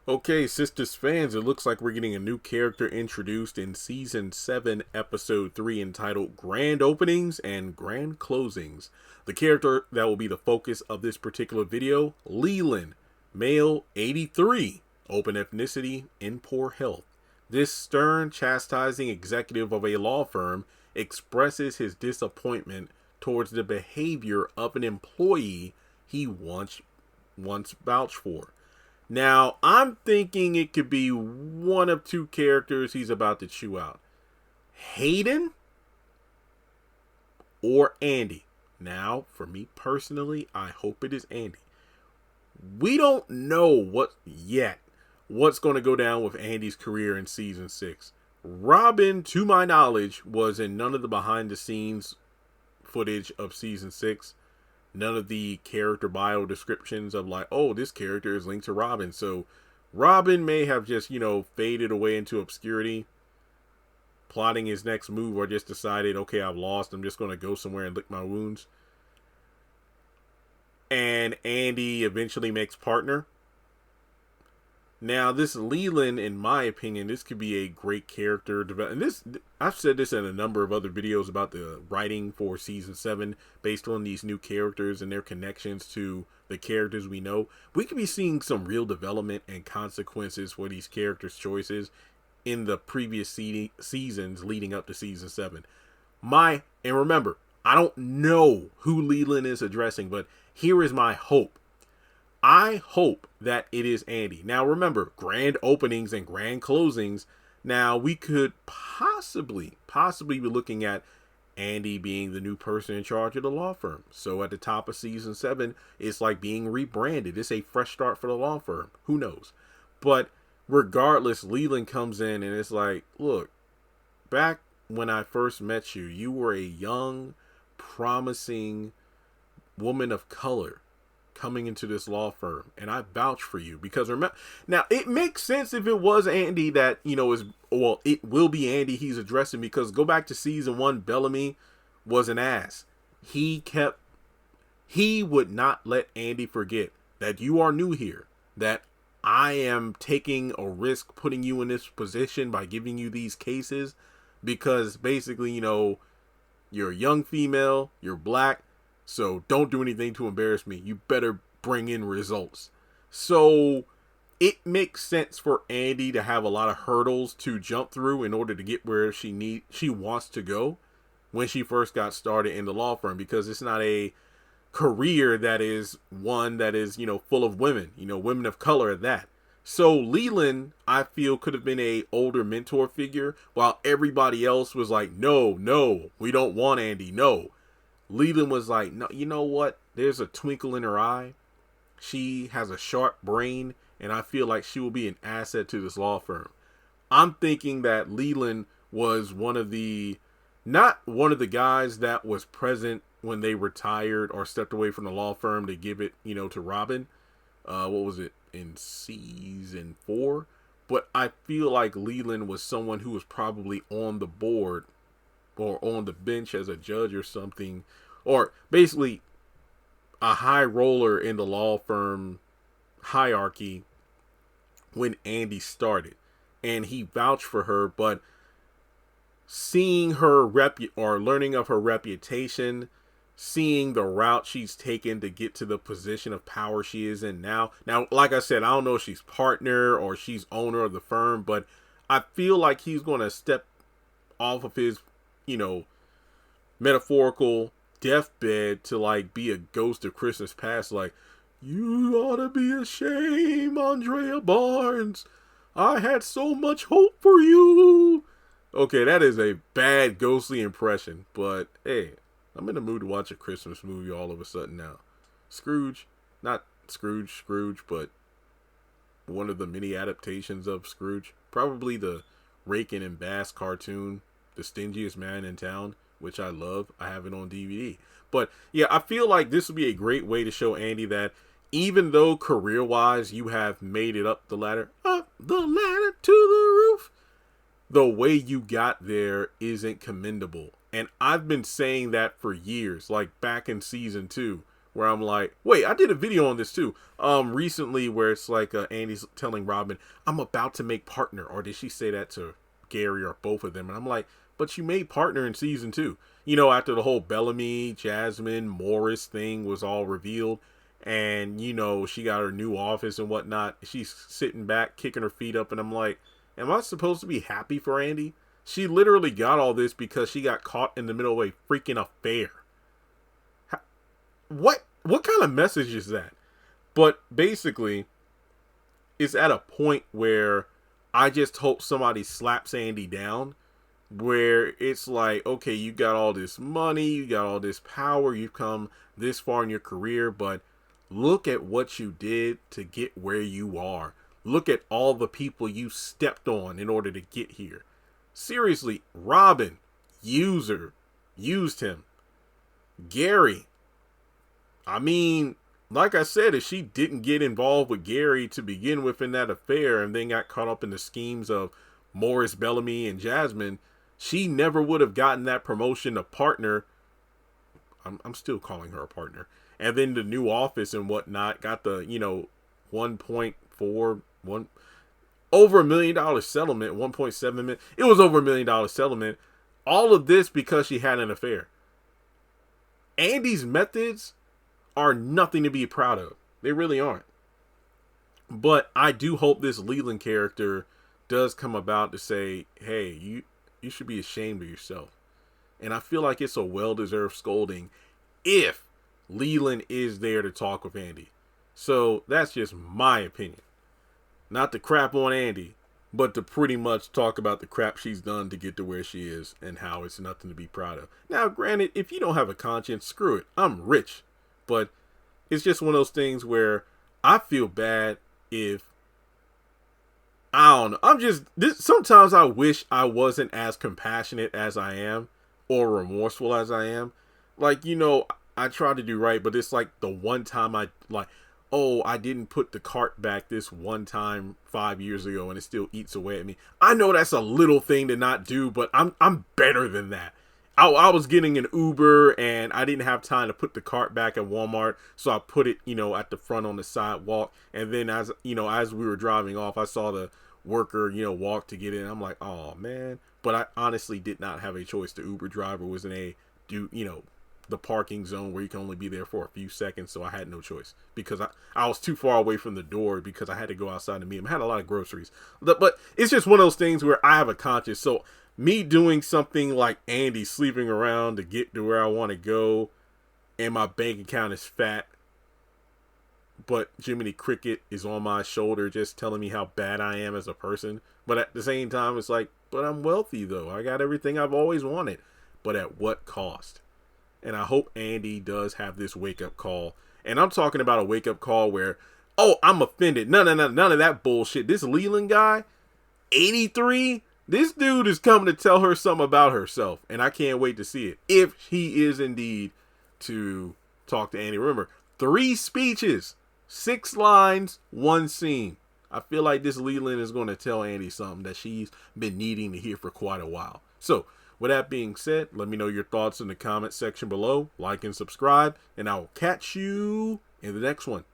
Okay, Sistas fans, it looks like we're getting a new character introduced in Season 7, Episode 3, entitled Grand Openings and Grand Closings. The character that will be the focus of this particular video, Leland, male 83, open ethnicity, in poor health. This stern, chastising executive of a law firm expresses his disappointment towards the behavior of an employee he once vouched for. Now, I'm thinking it could be one of two characters he's about to chew out. Hayden or Andi. Now, for me personally, I hope it is Andi. We don't know what's going to go down with Andi's career in Season 6. Robin, to my knowledge, was in none of the behind the scenes footage of Season 6. None of the character bio descriptions of like, oh, this character is linked to Robin. So Robin may have just, faded away into obscurity, plotting his next move, or just decided, okay, I've lost. I'm just going to go somewhere and lick my wounds. And Andi eventually makes partner. Now, this Leland, in my opinion, this could be a great character development. And I've said this in a number of other videos about the writing for Season 7 based on these new characters and their connections to the characters we know. We could be seeing some real development and consequences for these characters' choices in the previous seasons leading up to Season 7. And remember, I don't know who Leland is addressing, but here is my hope. I hope that it is Andi. Now remember, grand openings and grand closings. Now we could possibly be looking at Andi being the new person in charge of the law firm. So at the top of Season 7, it's like being rebranded. It's a fresh start for the law firm. Who knows? But regardless, Leland comes in and it's like, look, back when I first met you, you were a young, promising woman of color coming into this law firm, and I vouch for you because remember, now it makes sense if it was Andi that it will be Andi he's addressing, because go back to Season 1, Bellamy was an ass. He would not let Andi forget that you are new here, that I am taking a risk putting you in this position by giving you these cases, because basically, you're a young female, you're black, so don't do anything to embarrass me. You better bring in results. So it makes sense for Andi to have a lot of hurdles to jump through in order to get where she wants to go when she first got started in the law firm, because it's not a career that is one that is, full of women, women of color at that. So Leland, I feel, could have been a older mentor figure, while everybody else was like, no, we don't want Andi, no. Leland was like, no, you know what? There's a twinkle in her eye. She has a sharp brain, and I feel like she will be an asset to this law firm. I'm thinking that Leland was not one of the guys that was present when they retired or stepped away from the law firm to give it, to Robin. What was it, in Season 4? But I feel like Leland was someone who was probably on the board or on the bench as a judge or something, or basically a high roller in the law firm hierarchy when Andi started, and he vouched for her. But seeing her learning of her reputation, seeing the route she's taken to get to the position of power she is in now, like I said, I don't know if she's partner or she's owner of the firm, but I feel like he's going to step off of his metaphorical deathbed to like be a ghost of Christmas past, like, you ought to be ashamed, Andrea Barnes. I had so much hope for you. Okay, that is a bad ghostly impression, but hey, I'm in the mood to watch a Christmas movie all of a sudden now. Not Scrooge, but one of the many adaptations of Scrooge. Probably the Rakin and Bass cartoon, The Stingiest Man in Town, which I love. I have it on DVD. But yeah, I feel like this would be a great way to show Andi that even though career-wise you have made it up the ladder to the roof, the way you got there isn't commendable. And I've been saying that for years, like back in Season 2, where I'm like, wait, I did a video on this too. Recently where it's like Andy's telling Robin, I'm about to make partner, or did she say that to Gary or both of them? And I'm like, but you made partner in season 2. You know, after the whole Bellamy, Jasmine, Morris thing was all revealed, and you know, she got her new office and whatnot. She's sitting back, kicking her feet up, and I'm like, am I supposed to be happy for Andy? She literally got all this because she got caught in the middle of a freaking affair. What kind of message is that? But basically, it's at a point where I just hope somebody slaps Andy down, where it's like, okay, you got all this money, you got all this power, you've come this far in your career, but look at what you did to get where you are. Look at all the people you stepped on in order to get here. Seriously, Robin, used him. Gary, I mean, like I said, if she didn't get involved with Gary to begin with in that affair and then got caught up in the schemes of Morris, Bellamy, and Jasmine, she never would have gotten that promotion to partner. I'm still calling her a partner. And then the new office and whatnot, got the, 1.4, over $1 million settlement, 1.7 million. It was over $1 million settlement. All of this because she had an affair. Andy's methods are nothing to be proud of. They really aren't. But I do hope this Leland character does come about to say, hey, you should be ashamed of yourself. And I feel like it's a well-deserved scolding if Leland is there to talk with Andy. So that's just my opinion. Not to crap on Andy, but to pretty much talk about the crap she's done to get to where she is and how it's nothing to be proud of. Now, granted, if you don't have a conscience, screw it. I'm rich. But it's just one of those things where I feel bad if, I don't know. Sometimes I wish I wasn't as compassionate as I am or remorseful as I am. Like, I try to do right, but it's like the one time I didn't put the cart back this one time 5 years ago and it still eats away at me. I know that's a little thing to not do, but I'm better than that. I was getting an Uber and I didn't have time to put the cart back at Walmart, so I put it, at the front on the sidewalk. And then as we were driving off, I saw the worker, walk to get in. I'm like, oh man. But I honestly did not have a choice. The Uber driver was in the parking zone where you can only be there for a few seconds, so I had no choice because I was too far away from the door because I had to go outside to meet him. I had a lot of groceries, but it's just one of those things where I have a conscience. So me doing something like Andy sleeping around to get to where I want to go, and my bank account is fat, but Jiminy Cricket is on my shoulder just telling me how bad I am as a person. But at the same time, it's like, but I'm wealthy though. I got everything I've always wanted, but at what cost? And I hope Andy does have this wake-up call. And I'm talking about a wake-up call where, oh, I'm offended. None of that bullshit. This Leland guy, 83, this dude is coming to tell her something about herself. And I can't wait to see it. If he is indeed to talk to Andy. Remember, 3 speeches, 6 lines, 1 scene. I feel like this Leland is going to tell Andy something that she's been needing to hear for quite a while. So, with that being said, let me know your thoughts in the comment section below. Like and subscribe, and I will catch you in the next one.